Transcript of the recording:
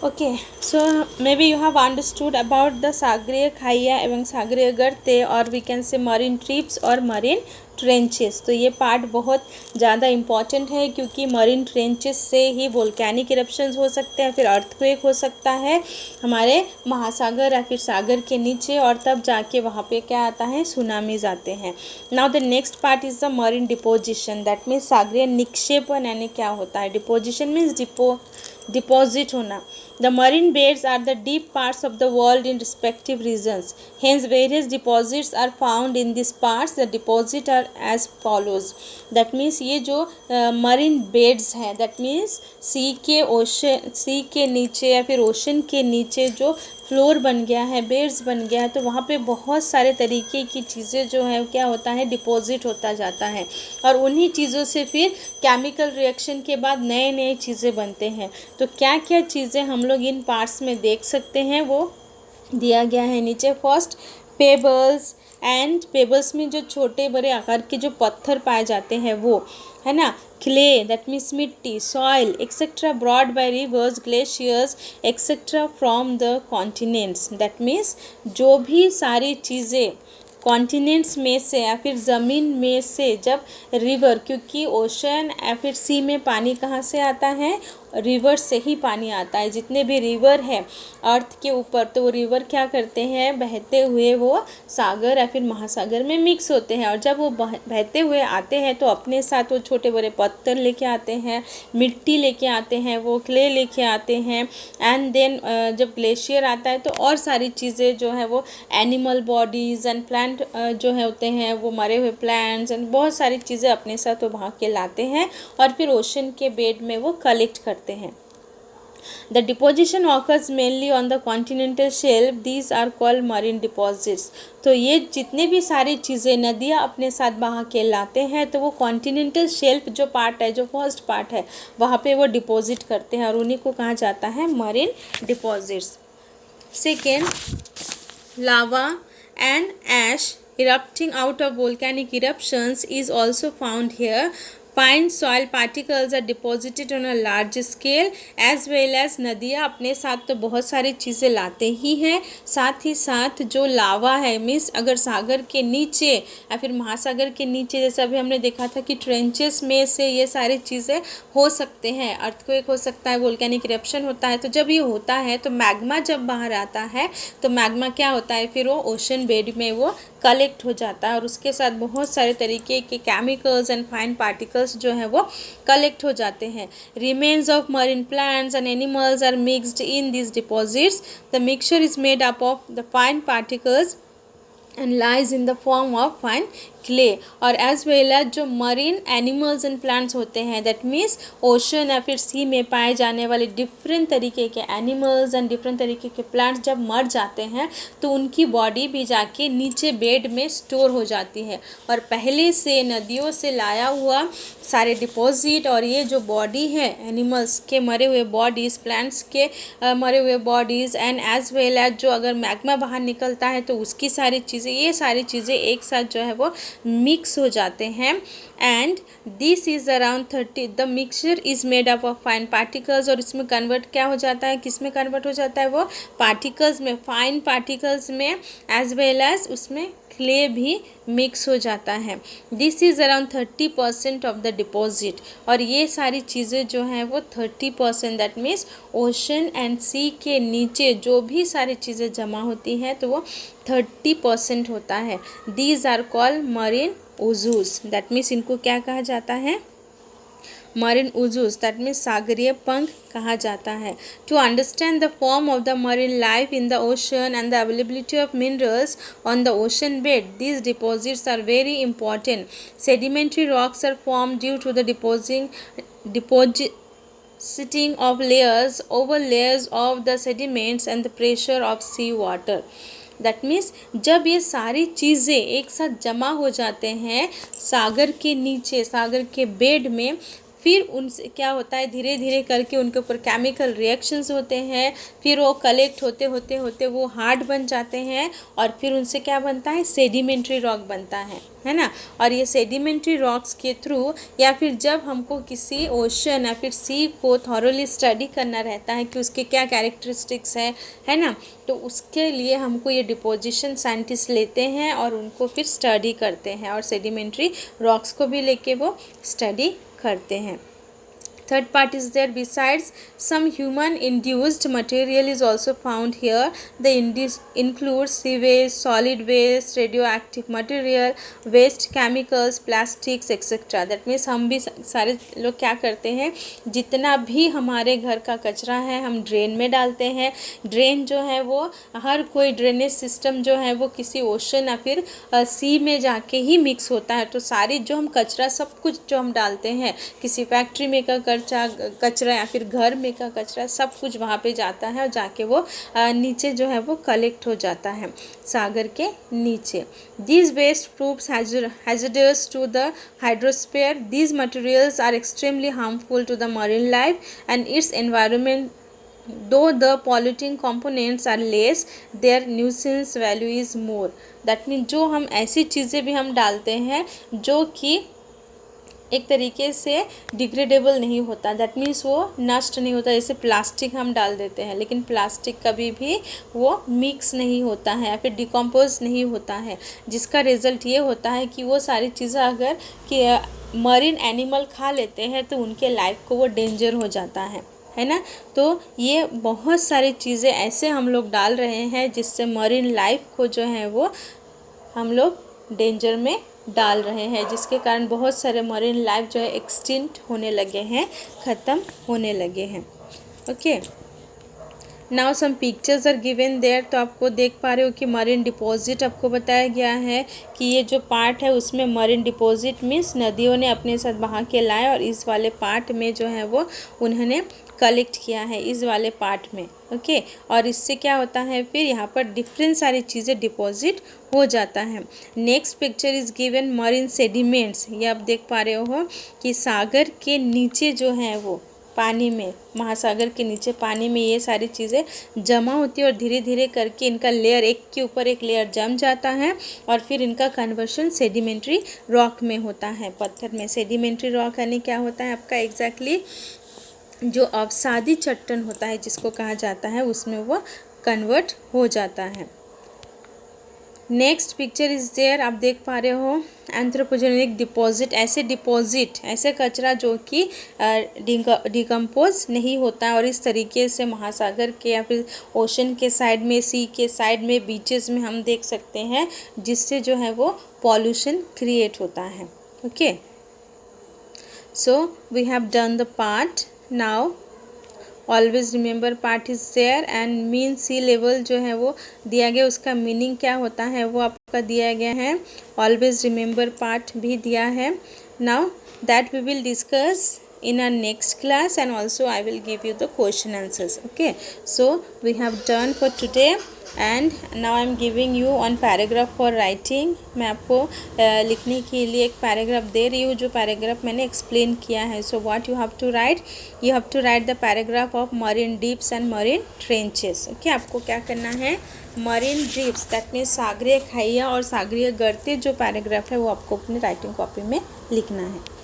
Okay, so maybe you have understood about the सागरीय खाइयाँ एवं सागरीय गर्ते और we can say marine trips और मरीन ट्रेंचेस। तो ये पार्ट बहुत ज़्यादा इम्पॉर्टेंट है क्योंकि मरीन ट्रेंचेस से ही वोल्केनिक इरप्शंस हो सकते हैं, फिर अर्थक्वेक हो सकता है हमारे महासागर या फिर सागर के नीचे, और तब जाके वहाँ पे क्या आता है, सुनामीज आते हैं। Now the next part is the marine deposition, that means सागरीय निक्षेपण यानी क्या होता है। डिपोजिशन मीन्स डिपॉजिट होना। The marine beds are the deep parts of the world in respective regions. Hence, various deposits are found in these parts. The deposits are as follows. That means ये जो marine beds हैं, that means सी के नीचे या फिर ocean के नीचे जो फ्लोर बन गया है, बेड्स बन गया है, तो वहाँ पे बहुत सारे तरीके की चीज़ें जो है क्या होता है, डिपॉजिट होता जाता है, और उन्हीं चीज़ों से फिर केमिकल रिएक्शन के बाद नए नए चीज़ें बनते हैं। तो क्या क्या चीज़ें हम लोग इन पार्ट्स में देख सकते हैं वो दिया गया है नीचे। फर्स्ट पेबल्स, एंड पेबल्स में जो छोटे बड़े आकार के जो पत्थर पाए जाते हैं वो है ना। क्ले दैट मीन्स मिट्टी, soil etcetera brought by reverse, glaciers etcetera from the continents. That means जो भी सारी चीज़ें कॉन्टिनेंट्स में से या फिर ज़मीन में से, जब रिवर, क्योंकि ओशन या फिर सी में पानी कहाँ से आता है, रिवर से ही पानी आता है। जितने भी रिवर हैं अर्थ के ऊपर, तो वो रिवर क्या करते हैं, बहते हुए वो सागर या फिर महासागर में मिक्स होते हैं, और जब वो बहते हुए आते हैं तो अपने साथ वो छोटे बड़े पत्थर लेके आते हैं, मिट्टी लेके आते हैं, वो क्ले लेके आते हैं, एंड देन जब ग्लेशियर आता है तो और सारी चीज़ें जो है वो एनिमल बॉडीज़ एंड प्लांट जो है होते हैं, वो मरे हुए प्लांट्स एंड बहुत सारी चीज़ें अपने साथ वो भाग के लाते हैं और फिर ओशन के बेड में वो कलेक्ट करते हैं। The deposition occurs mainly on the continental shelf. These are called marine deposits. तो ये जितने भी सारी चीज़ें नदियाँ अपने साथ बहा के लाते हैं, तो वो कॉन्टिनेंटल शेल्फ जो पार्ट है, जो फर्स्ट पार्ट है, वहाँ पे वो डिपॉजिट करते हैं, और उन्हीं को कहा जाता है marine deposits. Second, lava and ash erupting out of volcanic eruptions is also found here. Fine soil particles are deposited on a large scale as well as नदियाँ अपने साथ तो बहुत सारी चीज़ें लाते ही हैं, साथ ही साथ जो लावा है, मीन्स अगर सागर के नीचे या फिर महासागर के नीचे, जैसा अभी हमने देखा था कि ट्रेंचेस में से ये सारी चीज़ें हो सकते हैं, अर्थक्वेक हो सकता है, वोल्केनिक इरप्शन होता है। तो जब ये होता है तो मैग्मा जब बाहर आता है तो मैग्मा क्या होता है, फिर वो ओशन बेड में वो कलेक्ट हो जाता है, और उसके साथ बहुत सारे तरीके के केमिकल्स एंड फाइन पार्टिकल्स जो है वो कलेक्ट हो जाते हैं। Remains of marine plants and animals are mixed in this deposits. The mixture is made up of the fine particles and lies in the form of fine clay। और as well as जो marine animals and plants होते हैं, that means ocean या फिर सी में पाए जाने वाले डिफरेंट तरीके के एनिमल्स एंड डिफरेंट तरीके के प्लांट्स जब मर जाते हैं तो उनकी बॉडी भी जाके नीचे बेड में स्टोर हो जाती है, और पहले से नदियों से लाया हुआ सारे डिपॉजिट और ये जो बॉडी है एनिमल्स के मरे हुए बॉडीज़, प्लांट्स के मरे हुए bodies, and as well as जो अगर मैग्मा बाहर निकलता है तो उसकी सारी चीज़ें, ये सारी चीज़ें एक साथ जो है वो मिक्स हो जाते हैं। And this is around 30, the mixture is made up of fine particles. और इसमें कन्वर्ट क्या हो जाता है, किस में कन्वर्ट हो जाता है, वो पार्टिकल्स में, फाइन पार्टिकल्स में, एज वेल एज उसमें क्ले भी मिक्स हो जाता है। This is around 30% of the deposit. और ये सारी चीज़ें जो हैं वो 30%, दैट मीन्स ओशन एंड सी के नीचे जो भी सारी चीज़ें जमा होती हैं तो वो 30% होता है। These are called marine oozes. That means इनको क्या कहा जाता है, मरीन ओजूज, दैट मीन्स सागरीय पंख कहा जाता है। To understand the form of the marine life in the ocean and the availability of minerals on the ocean bed, these deposits are very important. Sedimentary rocks are form due to the depositing of layers over layers of the sediments and the pressure of sea water। That means जब ये सारी चीज़ें एक साथ जमा हो जाते हैं सागर के नीचे, सागर के बेड में, फिर उनसे क्या होता है, धीरे धीरे करके उनके ऊपर केमिकल रिएक्शंस होते हैं, फिर वो कलेक्ट होते होते होते वो हार्ड बन जाते हैं, और फिर उनसे क्या बनता है, सेडिमेंट्री रॉक बनता है ना। और ये सेडिमेंट्री रॉक्स के थ्रू, या फिर जब हमको किसी ओशन या फिर सी को थॉरोली स्टडी करना रहता है कि उसके क्या कैरेक्टरिस्टिक्स है ना, तो उसके लिए हमको ये डिपोजिशन साइंटिस्ट लेते हैं और उनको फिर स्टडी करते हैं, और सेडिमेंट्री रॉक्स को भी लेके वो स्टडी करते हैं। Third part is there, besides some human induced material is also found here. The includes sewage, solid waste, radioactive material, waste chemicals, plastics etc. That means हम भी सारे लोग क्या करते हैं, जितना भी हमारे घर का कचरा है हम ड्रेन में डालते हैं। ड्रेन जो है वो, हर कोई ड्रेनेज सिस्टम जो है वो किसी ओशन या फिर सी में जाके ही मिक्स होता है। तो सारी जो हम कचरा सब कुछ जो हम डालते हैं, किसी फैक्ट्री में का कचरा या फिर घर में का कचरा, सब कुछ वहाँ पे जाता है और जाके वो नीचे जो है वो कलेक्ट हो जाता है सागर के नीचे। These waste proves hazardous to the hydrosphere. These materials are extremely harmful to the marine life and its environment. Though the polluting components are less, their nuisance value is more. That means जो हम ऐसी चीज़ें भी हम डालते हैं जो कि एक तरीके से डिग्रेडेबल नहीं होता, दैट मीन्स वो नष्ट नहीं होता। जैसे प्लास्टिक हम डाल देते हैं, लेकिन प्लास्टिक कभी भी वो मिक्स नहीं होता है या फिर डिकम्पोज नहीं होता है, जिसका रिज़ल्ट ये होता है कि वो सारी चीज़ें अगर कि मरीन एनिमल खा लेते हैं तो उनके लाइफ को वो डेंजर हो जाता है ना। तो ये बहुत सारी चीज़ें ऐसे हम लोग डाल रहे हैं जिससे मरीन लाइफ को जो है वो हम लोग डेंजर में डाल रहे हैं, जिसके कारण बहुत सारे मरीन लाइफ जो है एक्सटिंक्ट होने लगे हैं, ख़त्म होने लगे हैं। Okay, now some pictures are given there. तो आपको देख पा रहे हो कि मरीन डिपॉजिट आपको बताया गया है कि ये जो पार्ट है उसमें मरीन डिपॉजिट मीन्स नदियों ने अपने साथ बहा के लाए, और इस वाले पार्ट में जो है वो उन्होंने कलेक्ट किया है इस वाले पार्ट में। ओके, और इससे क्या होता है, फिर यहाँ पर डिफरेंट सारी चीज़ें डिपॉजिट हो जाता है। Next picture is given marine sediments. ये आप देख पा रहे हो कि सागर के नीचे जो है वो पानी में, महासागर के नीचे पानी में ये सारी चीज़ें जमा होती है, और धीरे धीरे करके इनका लेयर एक के ऊपर एक लेयर जम जाता है, और फिर इनका कन्वर्शन सेडिमेंट्री रॉक में होता है, पत्थर में। सेडिमेंट्री रॉक यानी क्या होता है आपका एग्जैक्टली जो अवसादी चट्टान होता है जिसको कहा जाता है, उसमें वो कन्वर्ट हो जाता है। नेक्स्ट पिक्चर इज़ देयर, आप देख पा रहे हो एंथ्रोपोजेनिक डिपॉजिट। ऐसे कचरा जो कि डिकम्पोज नहीं होता है, और इस तरीके से महासागर के या फिर ओशन के साइड में, सी के साइड में, बीचेस में हम देख सकते हैं, जिससे जो है वो पॉल्यूशन क्रिएट होता है। Okay, so we have done the part. Now always remember part is there, and mean sea level जो है वो दिया गया, उसका मीनिंग क्या होता है वो आपका दिया गया है। ऑलवेज रिमेंबर पार्ट भी दिया है। Now that we will discuss in our next class, and also I will give you the question answers. Okay, so we have done for today, and now I am giving you one paragraph for writing. मैं आपको लिखने के लिए एक paragraph दे रही हूँ, जो paragraph मैंने एक्सप्लेन किया है। So what you have to write, you have to write the paragraph of marine deeps and marine trenches. Okay, आपको क्या करना है, मरीन ड्रीप्स दैट मीन्स सागरीय खाइयाँ और सागरीय गर्तें जो पैराग्राफ है वो आपको अपनी राइटिंग कॉपी में लिखना है।